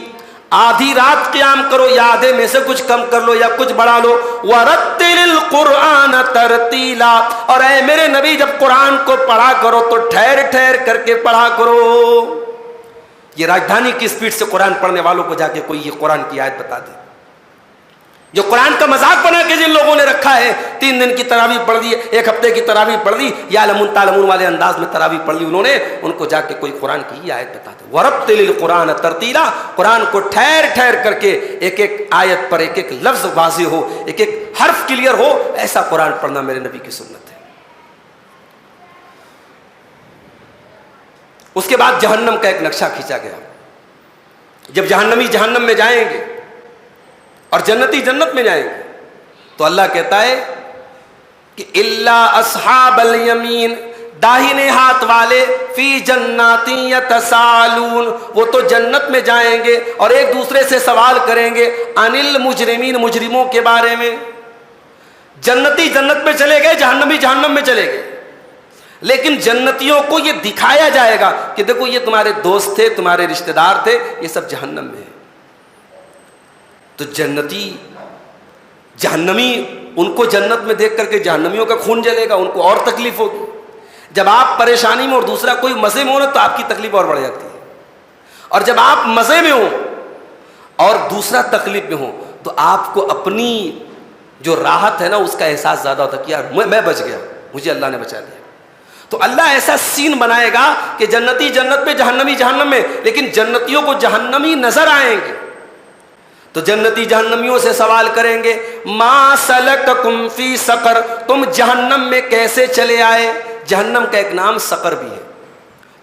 آدھی رات قیام کرو، یا آدھے میں سے کچھ کم کر لو یا کچھ بڑھا لو. وَرَتِّلِ الْقُرْآنَ تَرْتِيلًا، اور اے میرے نبی جب قرآن کو پڑھا کرو تو ٹھہر ٹھہر کر کے پڑھا کرو. یہ راجدھانی کی سپیڈ سے قرآن پڑھنے والوں کو جا کے کوئی یہ قرآن کی آیت بتا دے. جو قرآن کا مذاق بنا کے جن لوگوں نے رکھا ہے، 3 دن کی تراویح پڑھ دی، 1 ہفتے کی تراویح پڑھ دی، یا لمن تعلمون والے انداز میں تراویح پڑھ لی انہوں نے، ان کو جا کے کوئی قرآن کی آیت بتا دے. وَرَتِّلِ الْقُرْآنَ تَرْتِيلًا، قرآن کو ٹھہر ٹھہر کر کے ایک ایک آیت پر ایک ایک لفظ واضح ہو، ایک ایک حرف کلیئر ہو، ایسا قرآن پڑھنا میرے نبی کی سنت ہے. اس کے بعد جہنم کا ایک نقشہ کھینچا گیا. جب جہنمی جہنم میں جائیں گے اور جنتی جنت میں جائیں گے تو اللہ کہتا ہے کہ الا اصحاب الیمین، داہنے ہاتھ والے، فی جنات یتساءلون، وہ تو جنت میں جائیں گے اور ایک دوسرے سے سوال کریں گے عن المجرمین، مجرموں کے بارے میں. جنتی جنت میں چلے گئے، جہنمی جہنم میں چلے گئے، لیکن جنتیوں کو یہ دکھایا جائے گا کہ دیکھو یہ تمہارے دوست تھے، تمہارے رشتہ دار تھے، یہ سب جہنم میں ہیں. تو جنتی جہنمی، ان کو جنت میں دیکھ کر کے جہنمیوں کا خون جلے گا، ان کو اور تکلیف ہوگی. جب آپ پریشانی میں اور دوسرا کوئی مزے میں ہو نا تو آپ کی تکلیف اور بڑھ جاتی ہے، اور جب آپ مزے میں ہو اور دوسرا تکلیف میں ہو تو آپ کو اپنی جو راحت ہے نا اس کا احساس زیادہ ہوتا ہے کہ یار میں بچ گیا، مجھے اللہ نے بچا لیا. تو اللہ ایسا سین بنائے گا کہ جنتی جنت میں، جہنمی جہنم میں، لیکن جنتیوں کو جہنمی نظر آئیں گے. تو جنتی جہنمیوں سے سوال کریں گے ما سلککم فی سقر، تم جہنم میں کیسے چلے آئے. جہنم کا ایک نام سقر بھی ہے.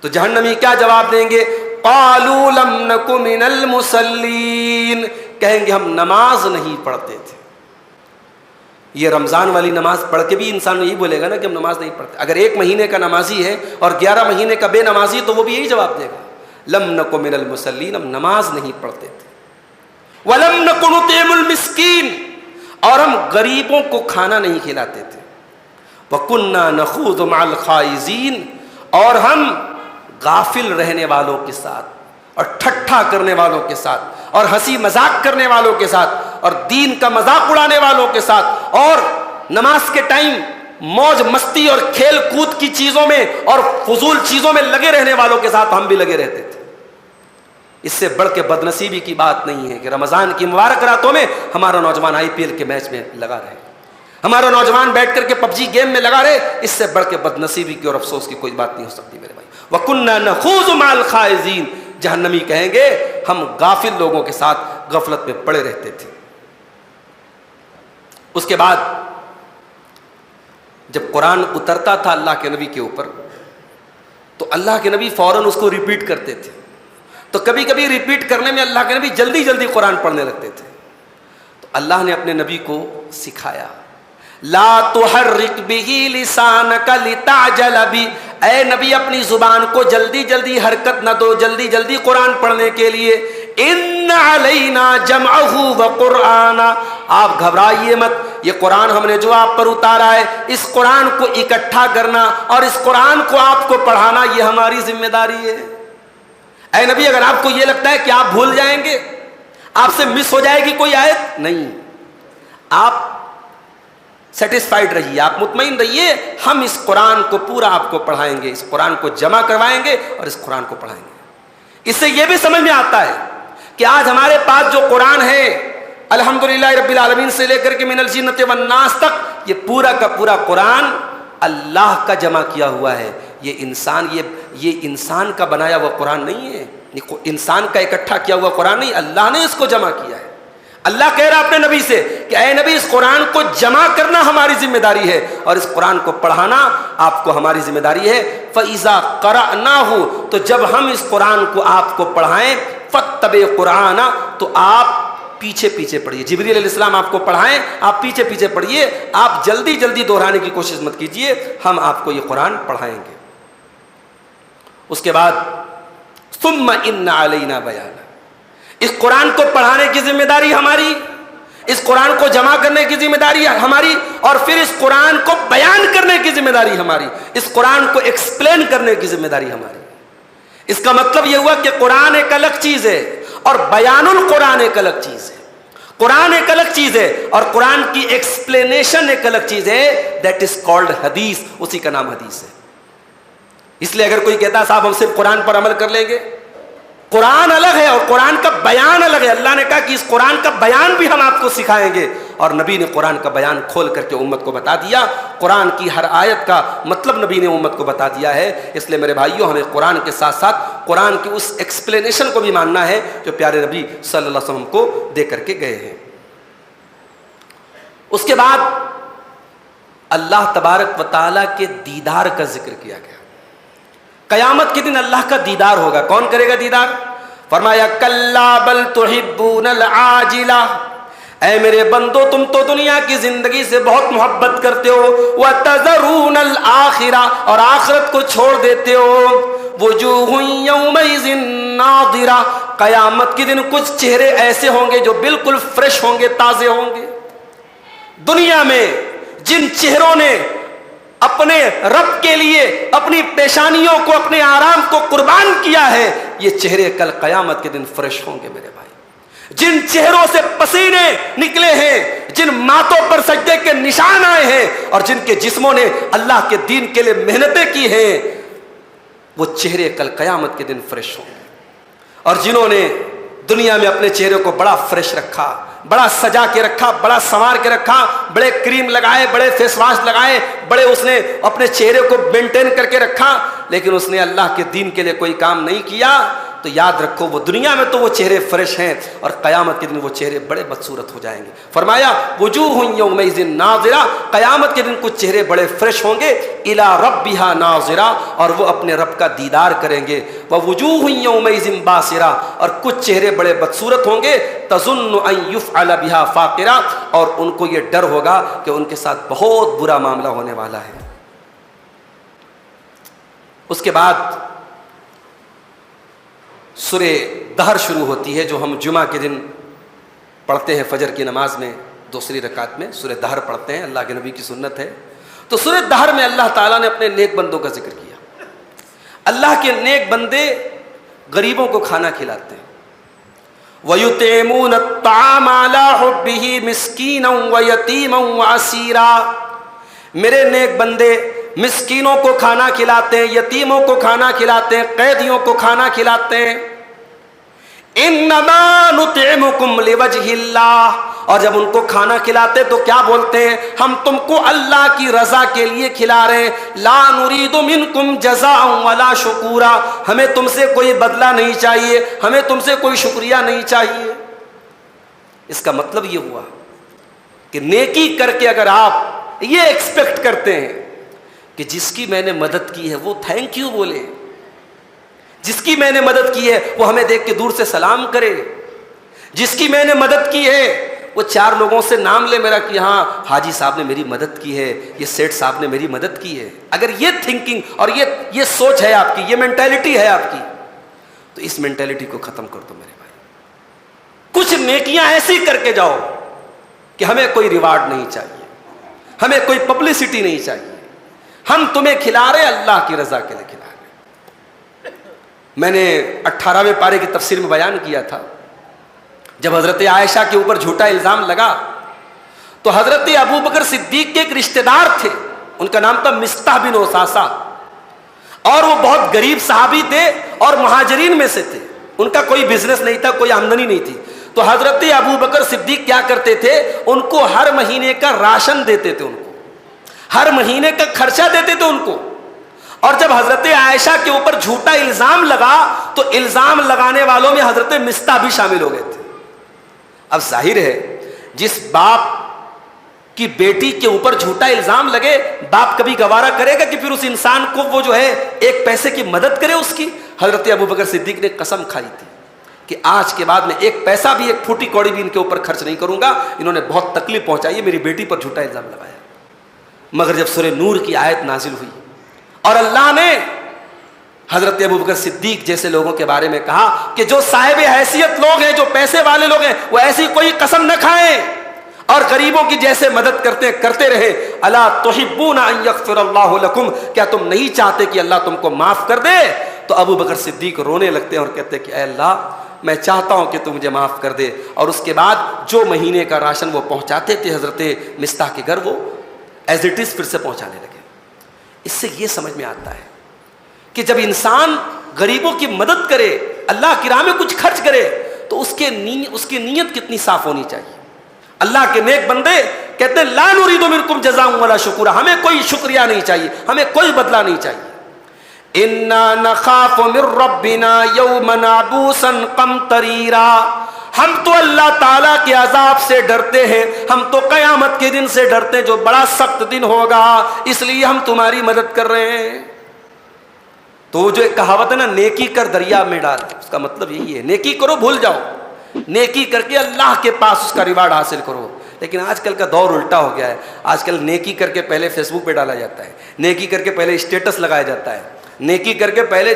تو جہنمی کیا جواب دیں گے؟ قالوا لم نک من المصلین، کہیں گے ہم نماز نہیں پڑھتے تھے. یہ رمضان والی نماز پڑھ کے بھی انسان یہی بولے گا نا کہ ہم نماز نہیں پڑھتے. اگر 1 مہینے کا نمازی ہے اور 11 مہینے کا بے نمازی تو وہ بھی یہی جواب دے گا لم نک من المصلین، ہم نماز نہیں پڑھتے تھے. وَلَمْ نَكُ نُطْعِمُ الْمِسْكِينَ، اور ہم غریبوں کو کھانا نہیں کھلاتے تھے. وَكُنَّا نَخُوضُ مَعَ الْخَائِضِينَ, اور ہم غافل رہنے والوں کے ساتھ اور ٹھٹھا کرنے والوں کے ساتھ اور ہنسی مذاق کرنے والوں کے ساتھ اور دین کا مذاق اڑانے والوں کے ساتھ اور نماز کے ٹائم موج مستی اور کھیل کود کی چیزوں میں اور فضول چیزوں میں لگے رہنے والوں کے ساتھ ہم بھی لگے رہتے تھے. اس سے بڑھ کے بدنصیبی کی بات نہیں ہے کہ رمضان کی مبارک راتوں میں ہمارا نوجوان IPL کے میچ میں لگا رہے, ہمارا نوجوان بیٹھ کر کے PUBG گیم میں لگا رہے. اس سے بڑھ کے بدنصیبی کی اور افسوس کی کوئی بات نہیں ہو سکتی میرے بھائی. وَكُنَّا نَخُوضُ مَعَ الْخَائِضِينَ, جہنمی کہیں گے ہم غافل لوگوں کے ساتھ غفلت میں پڑے رہتے تھے. اس کے بعد جب قرآن اترتا تھا اللہ کے نبی کے اوپر تو اللہ کے نبی فوراً اس کو ریپیٹ کرتے تھے. تو کبھی کبھی ریپیٹ کرنے میں اللہ کے نبی جلدی جلدی قرآن پڑھنے لگتے تھے. تو اللہ نے اپنے نبی کو سکھایا, لا تحرک به لسانک لتعجل به, اے نبی اپنی زبان کو جلدی جلدی حرکت نہ دو جلدی جلدی قرآن پڑھنے کے لیے. ان علینا جمعہ وقرآنا, آپ گھبرائیے مت, یہ قرآن ہم نے جو آپ پر اتارا ہے اس قرآن کو اکٹھا کرنا اور اس قرآن کو آپ کو پڑھانا یہ ہماری ذمہ داری ہے. اے نبی اگر آپ کو یہ لگتا ہے کہ آپ بھول جائیں گے, آپ سے مس ہو جائے گی کوئی آیت, نہیں, آپ سیٹسفائیڈ رہیے, آپ مطمئن رہیے, ہم اس قرآن کو پورا آپ کو پڑھائیں گے, اس قرآن کو جمع کروائیں گے اور اس قرآن کو پڑھائیں گے. اس سے یہ بھی سمجھ میں آتا ہے کہ آج ہمارے پاس جو قرآن ہے الحمدللہ رب العالمین سے لے کر کے من الجنۃ والناس تک, یہ پورا کا پورا قرآن اللہ کا جمع کیا ہوا ہے. یہ انسان کا بنایا ہوا قرآن نہیں ہے, انسان کا اکٹھا کیا ہوا قرآن نہیں, اللہ نے اس کو جمع کیا ہے. اللہ کہہ رہا اپنے نبی سے کہ اے نبی اس قرآن کو جمع کرنا ہماری ذمہ داری ہے اور اس قرآن کو پڑھانا آپ کو ہماری ذمہ داری ہے. فَإِذَا قَرَأْنَاهُ, تو جب ہم اس قرآن کو آپ کو پڑھائیں, فَاتَّبِعْ قُرْآنَ, تو آپ پیچھے پیچھے پڑھیے. جبریل علیہ السلام آپ کو پڑھائیں, آپ پیچھے پیچھے پڑھیے, آپ جلدی جلدی دہرانے کی کوشش مت کیجیے, ہم آپ کو یہ قرآن پڑھائیں گے. اس کے بعد ثُمَّ إِنَّ عَلَيْنَا بَيَانَهُ, اس قرآن کو پڑھانے کی ذمہ داری ہماری, اس قرآن کو جمع کرنے کی ذمہ داری ہماری, اور پھر اس قرآن کو بیان کرنے کی ذمہ داری ہماری, اس قرآن کو ایکسپلین کرنے کی ذمہ داری ہماری. اس کا مطلب یہ ہوا کہ قرآن ایک الگ چیز ہے اور بیان القرآن ایک الگ چیز ہے. قرآن ایک الگ چیز ہے اور قرآن کی ایکسپلینیشن ایک الگ چیز ہے. دیٹ از کالڈ حدیث, اسی کا نام حدیث ہے. اس لیے اگر کوئی کہتا ہے صاحب ہم صرف قرآن پر عمل کر لیں گے, قرآن الگ ہے اور قرآن کا بیان الگ ہے. اللہ نے کہا کہ اس قرآن کا بیان بھی ہم آپ کو سکھائیں گے, اور نبی نے قرآن کا بیان کھول کر کے امت کو بتا دیا. قرآن کی ہر آیت کا مطلب نبی نے امت کو بتا دیا ہے. اس لیے میرے بھائیوں, ہمیں قرآن کے ساتھ ساتھ قرآن کی اس ایکسپلینیشن کو بھی ماننا ہے جو پیارے نبی صلی اللہ علیہ وسلم کو دے کر کے گئے ہیں. اس کے بعد اللہ تبارک و تعالیٰ کے دیدار کا ذکر کیا گیا. قیامت کے دن اللہ کا دیدار ہوگا. کون کرے گا دیدار؟ فرمایا کلا بل تحبون العاجلہ, اے میرے بندو تم تو دنیا کی زندگی سے بہت محبت کرتے ہو. وتذرون الآخرہ, اور آخرت کو چھوڑ دیتے ہو. وجوہ یومئذ ناظرہ, قیامت کے دن کچھ چہرے ایسے ہوں گے جو بالکل فریش ہوں گے, تازے ہوں گے. دنیا میں جن چہروں نے اپنے رب کے لیے اپنی پیشانیوں کو, اپنے آرام کو قربان کیا ہے, یہ چہرے کل قیامت کے دن فریش ہوں گے میرے بھائی. جن چہروں سے پسینے نکلے ہیں, جن ماتوں پر سجدے کے نشان آئے ہیں, اور جن کے جسموں نے اللہ کے دین کے لیے محنتیں کی ہیں, وہ چہرے کل قیامت کے دن فریش ہوں گے. اور جنہوں نے دنیا میں اپنے چہرے کو بڑا فریش رکھا, بڑا سجا کے رکھا, بڑا سنوار کے رکھا, بڑے کریم لگائے, بڑے فیس واش لگائے, بڑے اس نے اپنے چہرے کو مینٹین کر کے رکھا, لیکن اس نے اللہ کے دین کے لیے کوئی کام نہیں کیا, تو یاد رکھو وہ دنیا میں تو وہ چہرے فریش ہیں اور قیامت کے دن وہ چہرے بڑے بدصورت ہو جائیں گے. فرمایا وجوہ یومئذ ناظرہ, قیامت کے دن کچھ چہرے بڑے فریش ہوں گے. الی ربہا ناظرہ, اور وہ اپنے رب کا دیدار کریں گے. ووجوہ یومئذ باسرہ, اور کچھ چہرے بڑے بدصورت ہوں گے. تظن ان یفعل بہا فاقرہ, اور ان کو یہ ڈر ہوگا کہ ان کے ساتھ بہت برا معاملہ ہونے والا ہے. اس کے بعد سورہ دہر شروع ہوتی ہے جو ہم جمعہ کے دن پڑھتے ہیں فجر کی نماز میں. دوسری رکعت میں سورہ دہر پڑھتے ہیں، اللہ کے نبی کی سنت ہے. تو سورہ دہر میں اللہ تعالیٰ نے اپنے نیک بندوں کا ذکر کیا. اللہ کے نیک بندے غریبوں کو کھانا کھلاتے ہیں. وَيُطْعِمُونَ الطَّعَامَ عَلَىٰ حُبِّهِ مِسْكِينًا وَيَتِيمًا وَأَسِيرًا. میرے نیک بندے مسکینوں کو کھانا کھلاتے ہیں، یتیموں کو کھانا کھلاتے ہیں، قیدیوں کو کھانا کھلاتے ہیں. انما نطعمکم لوجہ اللہ. اور جب ان کو کھانا کھلاتے تو کیا بولتے ہیں؟ ہم تم کو اللہ کی رضا کے لیے کھلا رہے ہیں. لا نرید منکم جزاء ولا شکورا. ہمیں تم سے کوئی بدلہ نہیں چاہیے، ہمیں تم سے کوئی شکریہ نہیں چاہیے. اس کا مطلب یہ ہوا کہ نیکی کر کے اگر آپ یہ ایکسپیکٹ کرتے ہیں کہ جس کی میں نے مدد کی ہے وہ تھینک یو بولے، جس کی میں نے مدد کی ہے وہ ہمیں دیکھ کے دور سے سلام کرے، جس کی میں نے مدد کی ہے وہ چار لوگوں سے نام لے میرا کہ ہاں حاجی صاحب نے میری مدد کی ہے، یہ سیٹھ صاحب نے میری مدد کی ہے. اگر یہ تھنکنگ اور یہ سوچ ہے آپ کی، یہ مینٹیلٹی ہے آپ کی، تو اس مینٹیلٹی کو ختم کر دو میرے بھائی. کچھ نیکیاں ایسی کر کے جاؤ کہ ہمیں کوئی ریوارڈ نہیں چاہیے، ہمیں کوئی پبلسٹی نہیں چاہیے، ہم تمہیں کھلا رہے اللہ کی رضا کے لیے کھلا رہے. میں نے 18ویں پارے کی تفسیر میں بیان کیا تھا، جب حضرت عائشہ کے اوپر جھوٹا الزام لگا تو حضرت ابو بکر صدیق کے ایک رشتہ دار تھے، ان کا نام تھا مصطح بن اساسہ، اور وہ بہت غریب صحابی تھے اور مہاجرین میں سے تھے. ان کا کوئی بزنس نہیں تھا، کوئی آمدنی نہیں تھی. تو حضرت ابو بکر صدیق کیا کرتے تھے؟ ان کو ہر مہینے کا راشن دیتے تھے، ان کو ہر مہینے کا خرچہ دیتے تھے ان کو. اور جب حضرت عائشہ کے اوپر جھوٹا الزام لگا تو الزام لگانے والوں میں حضرت مصطح بھی شامل ہو گئے تھے. اب ظاہر ہے جس باپ کی بیٹی کے اوپر جھوٹا الزام لگے، باپ کبھی گوارا کرے گا کہ پھر اس انسان کو وہ جو ہے ایک پیسے کی مدد کرے اس کی؟ حضرت ابو بکر صدیق نے قسم کھائی تھی کہ آج کے بعد میں ایک پیسہ بھی، ایک پھوٹی کوڑی بھی ان کے اوپر خرچ نہیں کروں گا. انہوں نے بہت تکلیف پہنچائی ہے، میری بیٹی پر جھوٹا الزام لگایا. مگر جب سورہ نور کی آیت نازل ہوئی اور اللہ نے حضرت ابو بکر صدیق جیسے لوگوں کے بارے میں کہا کہ جو صاحب حیثیت لوگ ہیں، جو پیسے والے لوگ ہیں، وہ ایسی کوئی قسم نہ کھائیں اور غریبوں کی جیسے مدد کرتے رہے. الا تحبون ان یغفر اللہ لکم. کیا تم نہیں چاہتے کہ اللہ تم کو معاف کر دے؟ تو ابو بکر صدیق رونے لگتے ہیں اور کہتے ہیں کہ اے اللہ، میں چاہتا ہوں کہ تم مجھے معاف کر دے. اور اس کے بعد جو مہینے کا راشن وہ پہنچاتے تھے حضرت مصطح کے گھر، وہ ایز اٹ از پھر سے پہنچانے لگے. اس سے یہ سمجھ میں آتا ہے کہ جب انسان غریبوں کی مدد کرے، اللہ کی راہ میں کچھ خرچ کرے، تو اس کی نیت کتنی صاف ہونی چاہیے. اللہ کے نیک بندے کہتے ہیں لا نرید منکم جزاء ولا شکورا. ہمیں کوئی شکریہ نہیں چاہیے، ہمیں کوئی بدلہ نہیں چاہیے. انا نخاف من ربنا یوما عبوسا قمطریرا. ہم تو اللہ تعالیٰ کے عذاب سے ڈرتے ہیں، ہم تو قیامت کے دن سے ڈرتے ہیں جو بڑا سخت دن ہوگا، اس لیے ہم تمہاری مدد کر رہے ہیں. تو وہ جو ایک کہاوت ہے نا، نیکی کر دریا میں ڈال، اس کا مطلب یہی ہے نیکی کرو بھول جاؤ، نیکی کر کے اللہ کے پاس اس کا ریوارڈ حاصل کرو. لیکن آج کل کا دور الٹا ہو گیا ہے. آج کل نیکی کر کے پہلے فیس بک پہ ڈالا جاتا ہے، نیکی کر کے پہلے اسٹیٹس لگایا جاتا ہے، نیکی کر کے پہلے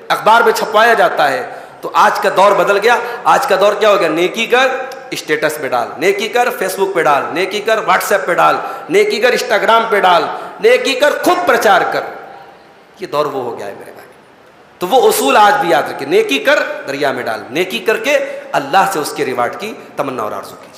اخبار میں چھپوایا جاتا ہے. تو آج کا دور بدل گیا. آج کا دور کیا ہو گیا؟ نیکی کر اسٹیٹس پہ ڈال، نیکی کر فیس بک پہ ڈال، نیکی کر واٹس ایپ پہ ڈال، نیکی کر انسٹاگرام پہ ڈال، نیکی کر خود پرچار کر. یہ دور وہ ہو گیا ہے میرے بھائی. تو وہ اصول آج بھی یاد رکھے، نیکی کر دریا میں ڈال، نیکی کر کے اللہ سے اس کے ریوارڈ کی تمنا اور آرزو کی.